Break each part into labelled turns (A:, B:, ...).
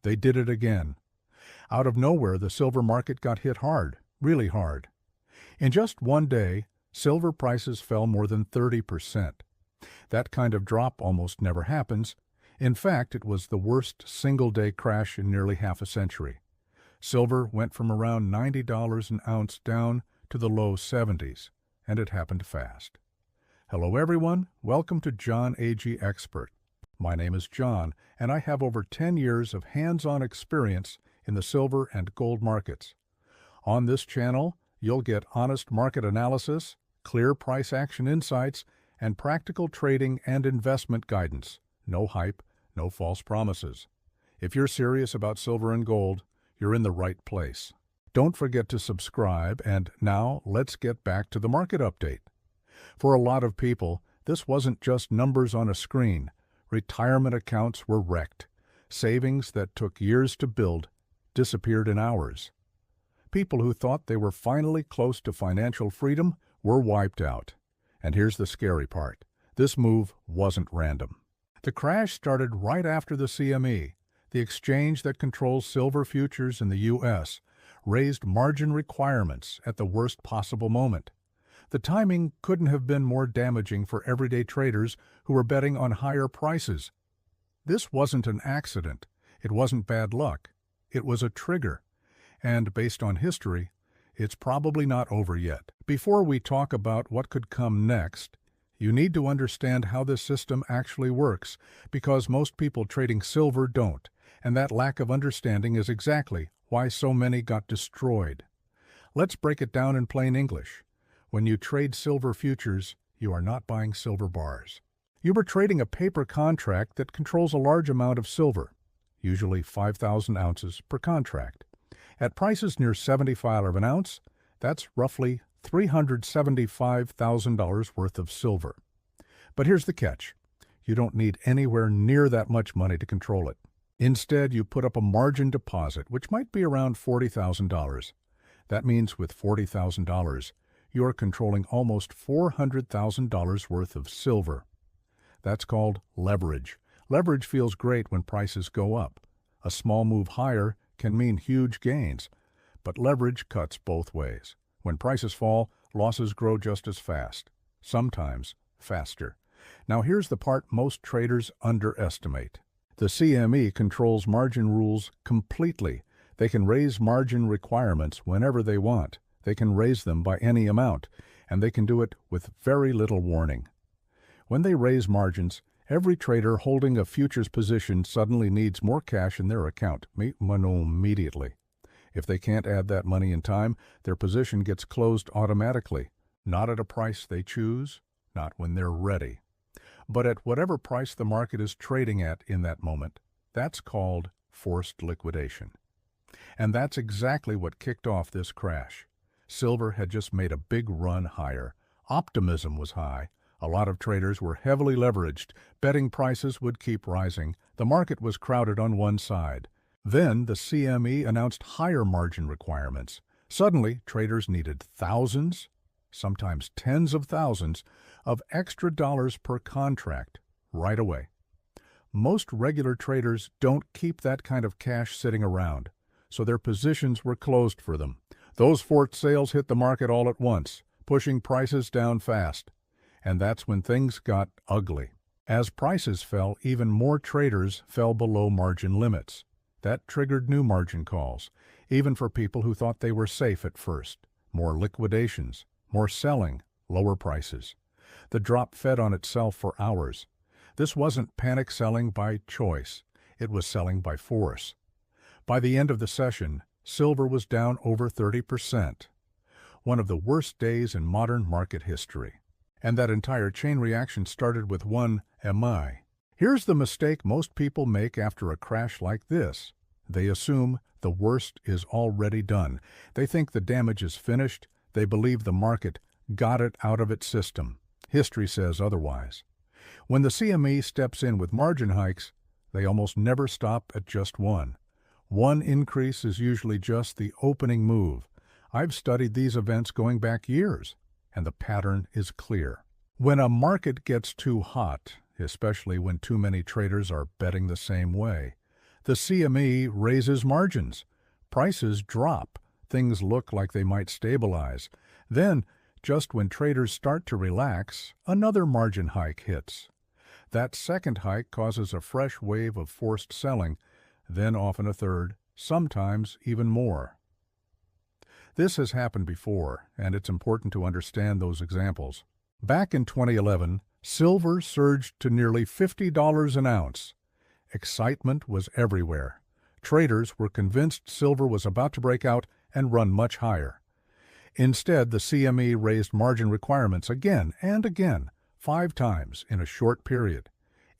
A: They did it again. Out of nowhere, the silver market got hit hard, really hard. In just one day, silver prices fell more than 30%. That kind of drop almost never happens. In fact, it was the worst single-day crash in nearly half a century. Silver went from around $90 an ounce down to the low 70s, and it happened fast. Hello everyone, welcome to John A.G. Expert. My name is John, and I have over 10 years of hands-on experience in the silver and gold markets. On this channel, you'll get honest market analysis, clear price action insights, and practical trading and investment guidance. No hype, no false promises. If you're serious about silver and gold, you're in the right place. Don't forget to subscribe, and now let's get back to the market update. For a lot of people, this wasn't just numbers on a screen. Retirement accounts were wrecked. Savings that took years to build disappeared in hours. People who thought they were finally close to financial freedom were wiped out. And here's the scary part. This move wasn't random. The crash started right after the CME, the exchange that controls silver futures in the U.S., raised margin requirements at the worst possible moment. The timing couldn't have been more damaging for everyday traders who were betting on higher prices. This wasn't an accident. It wasn't bad luck. It was a trigger. And based on history, it's probably not over yet. Before we talk about what could come next, you need to understand how this system actually works, because most people trading silver don't, and that lack of understanding is exactly why so many got destroyed. Let's break it down in plain English. When you trade silver futures, you are not buying silver bars. You are trading a paper contract that controls a large amount of silver, usually 5,000 ounces per contract. At prices near $75 an ounce, that's roughly $375,000 worth of silver. But here's the catch. You don't need anywhere near that much money to control it. Instead, you put up a margin deposit, which might be around $40,000. That means with $40,000, you are controlling almost $400,000 worth of silver. That's called leverage. Leverage feels great when prices go up. A small move higher can mean huge gains, but leverage cuts both ways. When prices fall, losses grow just as fast, sometimes faster. Now here's the part most traders underestimate. The CME controls margin rules completely. They can raise margin requirements whenever they want. They can raise them by any amount, and they can do it with very little warning. When they raise margins, every trader holding a futures position suddenly needs more cash in their account immediately. If they can't add that money in time, their position gets closed automatically, not at a price they choose, not when they're ready, but at whatever price the market is trading at in that moment. That's called forced liquidation. And that's exactly what kicked off this crash. Silver had just made a big run higher. Optimism was high. A lot of traders were heavily leveraged, betting prices would keep rising. The market was crowded on one side. Then the CME announced higher margin requirements. Suddenly, traders needed thousands, sometimes tens of thousands, of extra dollars per contract right away. Most regular traders don't keep that kind of cash sitting around, so their positions were closed for them. Those forced sales hit the market all at once, pushing prices down fast. And that's when things got ugly. As prices fell, even more traders fell below margin limits. That triggered new margin calls, even for people who thought they were safe at first. More liquidations, more selling, lower prices. The drop fed on itself for hours. This wasn't panic selling by choice. It was selling by force. By the end of the session, silver was down over 30%. One of the worst days in modern market history. And that entire chain reaction started with one CME. Here's the mistake most people make after a crash like this. They assume the worst is already done. They think the damage is finished. They believe the market got it out of its system. History says otherwise. When the CME steps in with margin hikes, they almost never stop at just one. One increase is usually just the opening move. I've studied these events going back years, and the pattern is clear. When a market gets too hot, especially when too many traders are betting the same way, The CME raises margins. Prices drop. Things look like they might stabilize. Then, just when traders start to relax, another margin hike hits. That second hike causes a fresh wave of forced selling, then often a third, sometimes even more. This has happened before, and it's important to understand those examples. Back in 2011, silver surged to nearly $50 an ounce. Excitement was everywhere. Traders were convinced silver was about to break out and run much higher. Instead, the CME raised margin requirements again and again, 5 times in a short period.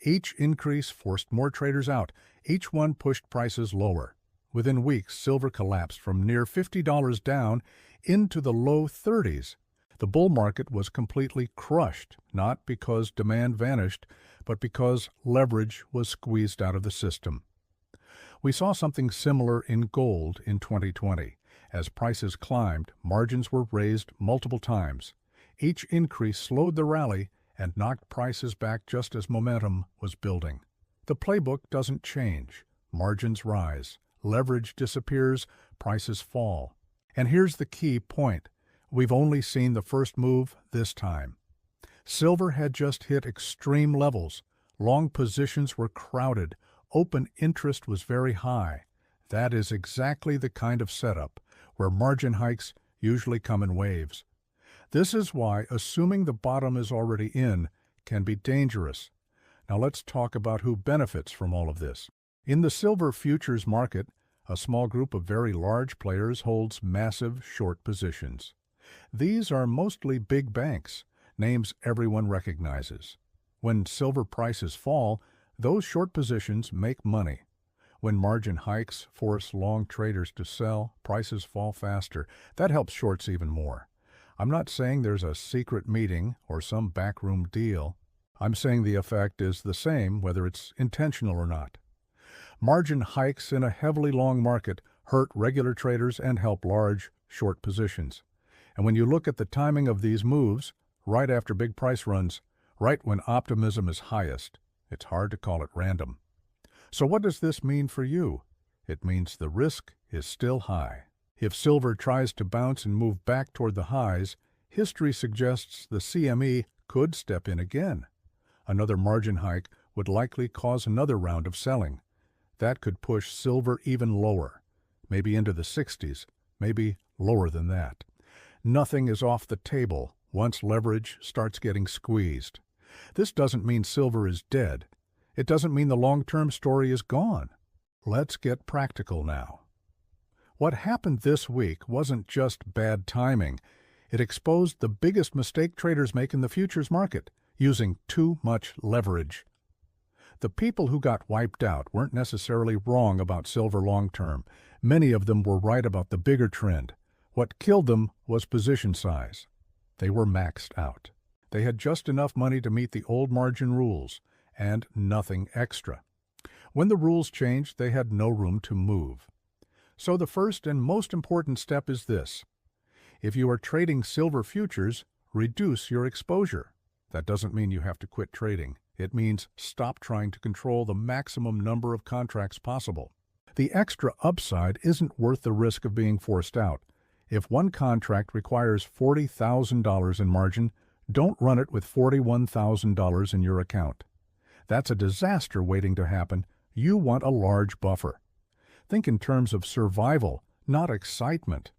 A: Each increase forced more traders out. Each one pushed prices lower. Within weeks, silver collapsed from near $50 down into the low 30s. The bull market was completely crushed, not because demand vanished, but because leverage was squeezed out of the system. We saw something similar in gold in 2020. As prices climbed, margins were raised multiple times. Each increase slowed the rally and knocked prices back just as momentum was building. The playbook doesn't change. Margins rise, leverage disappears, prices fall. And here's the key point. We've only seen the first move this time. Silver had just hit extreme levels. Long positions were crowded. Open interest was very high. That is exactly the kind of setup where margin hikes usually come in waves. This is why assuming the bottom is already in can be dangerous. Now let's talk about who benefits from all of this. In the silver futures market, a small group of very large players holds massive short positions. These are mostly big banks, names everyone recognizes. When silver prices fall, those short positions make money. When margin hikes force long traders to sell, prices fall faster. That helps shorts even more. I'm not saying there's a secret meeting or some backroom deal. I'm saying the effect is the same whether it's intentional or not. Margin hikes in a heavily long market hurt regular traders and help large, short positions. And when you look at the timing of these moves, right after big price runs, right when optimism is highest, it's hard to call it random. So what does this mean for you? It means the risk is still high. If silver tries to bounce and move back toward the highs, history suggests the CME could step in again. Another margin hike would likely cause another round of selling. That could push silver even lower, maybe into the 60s, maybe lower than that. Nothing is off the table once leverage starts getting squeezed. This doesn't mean silver is dead. It doesn't mean the long-term story is gone. Let's get practical now. What happened this week wasn't just bad timing. It exposed the biggest mistake traders make in the futures market, using too much leverage. The people who got wiped out weren't necessarily wrong about silver long-term. Many of them were right about the bigger trend. What killed them was position size. They were maxed out. They had just enough money to meet the old margin rules, and nothing extra. When the rules changed, they had no room to move. So the first and most important step is this. If you are trading silver futures, reduce your exposure. That doesn't mean you have to quit trading. It means stop trying to control the maximum number of contracts possible. The extra upside isn't worth the risk of being forced out. If one contract requires $40,000 in margin, don't run it with $41,000 in your account. That's a disaster waiting to happen. You want a large buffer. Think in terms of survival, not excitement.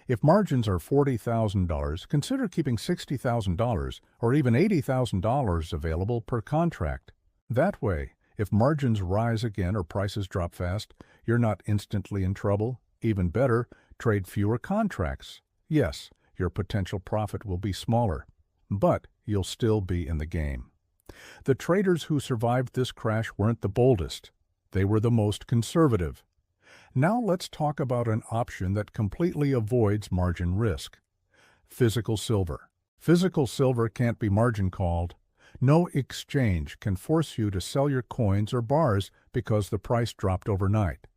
A: If margins are $40,000, consider keeping $60,000 or even $80,000 available per contract. That way, if margins rise again or prices drop fast, you're not instantly in trouble. Even better, trade fewer contracts. Yes, your potential profit will be smaller, but you'll still be in the game. The traders who survived this crash weren't the boldest. They were the most conservative. Now let's talk about an option that completely avoids margin risk. Physical silver. Physical silver can't be margin called. No exchange can force you to sell your coins or bars because the price dropped overnight.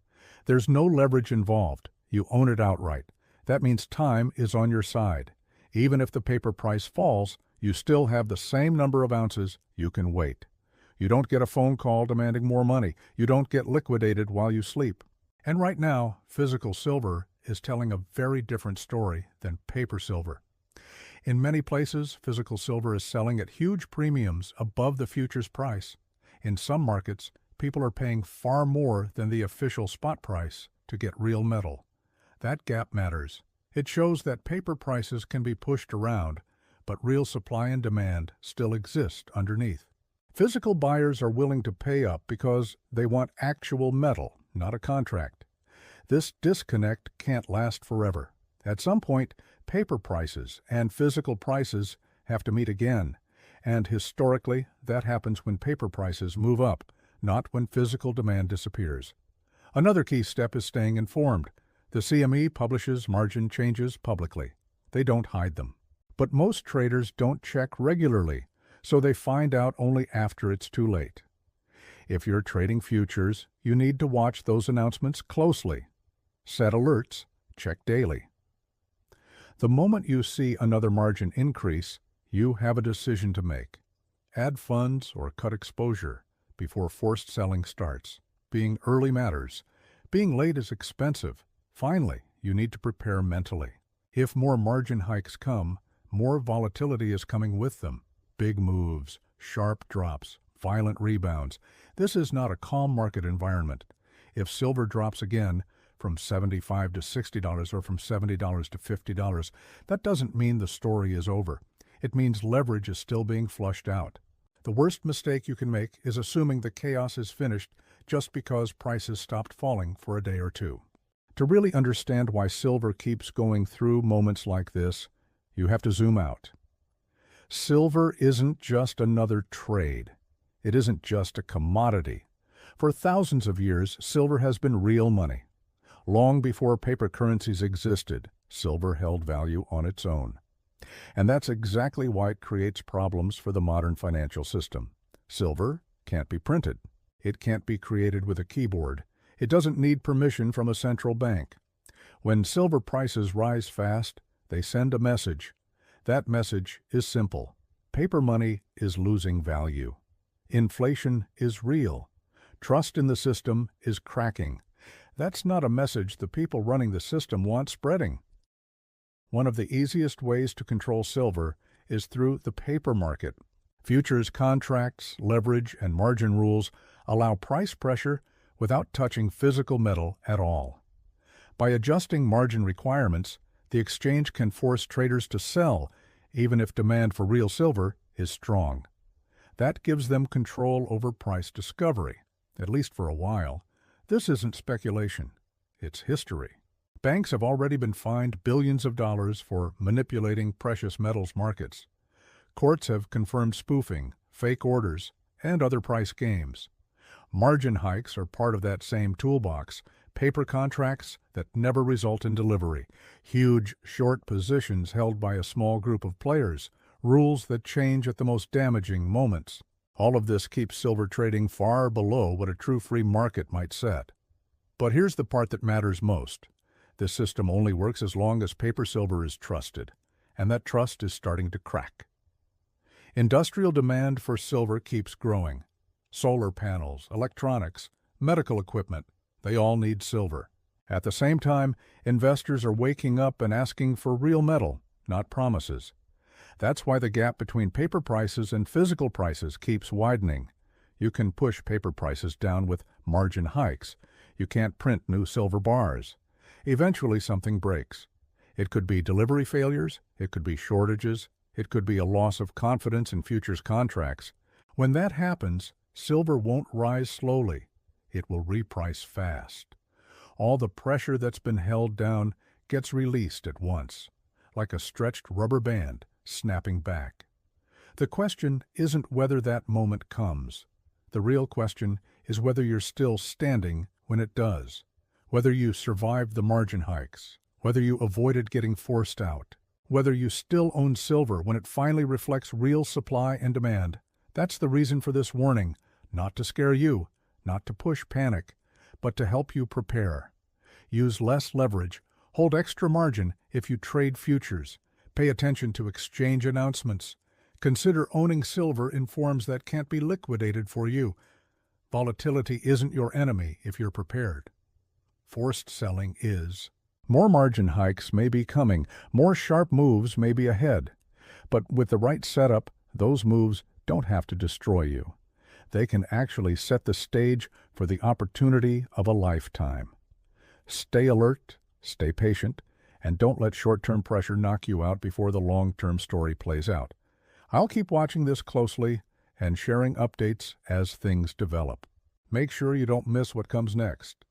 A: There's no leverage involved. You own it outright. That means time is on your side. Even if the paper price falls, you still have the same number of ounces you can wait. You don't get a phone call demanding more money. You don't get liquidated while you sleep. And right now, physical silver is telling a very different story than paper silver. In many places, physical silver is selling at huge premiums above the futures price. In some markets, people are paying far more than the official spot price to get real metal. That gap matters. It shows that paper prices can be pushed around, but real supply and demand still exist underneath. Physical buyers are willing to pay up because they want actual metal, not a contract. This disconnect can't last forever. At some point, paper prices and physical prices have to meet again, and historically, that happens when paper prices move up, not when physical demand disappears. Another key step is staying informed. The CME publishes margin changes publicly. They don't hide them. But most traders don't check regularly, so they find out only after it's too late. If you're trading futures, you need to watch those announcements closely. Set alerts, check daily. The moment you see another margin increase, you have a decision to make. Add funds or cut exposure before forced selling starts. Being early matters. Being late is expensive. Finally, you need to prepare mentally. If more margin hikes come, more volatility is coming with them. Big moves, sharp drops, violent rebounds. This is not a calm market environment. If silver drops again from $75 to $60 or from $70 to $50, that doesn't mean the story is over. It means leverage is still being flushed out. The worst mistake you can make is assuming the chaos is finished just because prices stopped falling for a day or two. To really understand why silver keeps going through moments like this, you have to zoom out. Silver isn't just another trade. It isn't just a commodity. For thousands of years, silver has been real money. Long before paper currencies existed, silver held value on its own. And that's exactly why it creates problems for the modern financial system. Silver can't be printed. It can't be created with a keyboard. It doesn't need permission from a central bank. When silver prices rise fast, they send a message. That message is simple. Paper money is losing value. Inflation is real. Trust in the system is cracking. That's not a message the people running the system want spreading. One of the easiest ways to control silver is through the paper market. Futures contracts, leverage, and margin rules allow price pressure without touching physical metal at all. By adjusting margin requirements, the exchange can force traders to sell, even if demand for real silver is strong. That gives them control over price discovery, at least for a while. This isn't speculation. It's history. Banks have already been fined billions of dollars for manipulating precious metals markets. Courts have confirmed spoofing, fake orders, and other price games. Margin hikes are part of that same toolbox. Paper contracts that never result in delivery, huge short positions held by a small group of players, rules that change at the most damaging moments. All of this keeps silver trading far below what a true free market might set. But here's the part that matters most. This system only works as long as paper silver is trusted, and that trust is starting to crack. Industrial demand for silver keeps growing. Solar panels, electronics, medical equipment, they all need silver. At the same time, investors are waking up and asking for real metal, not promises. That's why the gap between paper prices and physical prices keeps widening. You can push paper prices down with margin hikes. You can't print new silver bars. Eventually something breaks. It could be delivery failures, it could be shortages, it could be a loss of confidence in futures contracts. When that happens, silver won't rise slowly. It will reprice fast. All the pressure that's been held down gets released at once, like a stretched rubber band snapping back. The question isn't whether that moment comes. The real question is whether you're still standing when it does, whether you survived the margin hikes, whether you avoided getting forced out, whether you still own silver when it finally reflects real supply and demand. That's the reason for this warning, not to scare you, not to push panic, but to help you prepare. Use less leverage, hold extra margin if you trade futures, pay attention to exchange announcements, Consider owning silver in forms that can't be liquidated for you. Volatility isn't your enemy if you're prepared. Forced selling is. More margin hikes may be coming, more sharp moves may be ahead. But with the right setup, those moves don't have to destroy you. They can actually set the stage for the opportunity of a lifetime. Stay alert, stay patient, and don't let short-term pressure knock you out before the long-term story plays out. I'll keep watching this closely and sharing updates as things develop. Make sure you don't miss what comes next.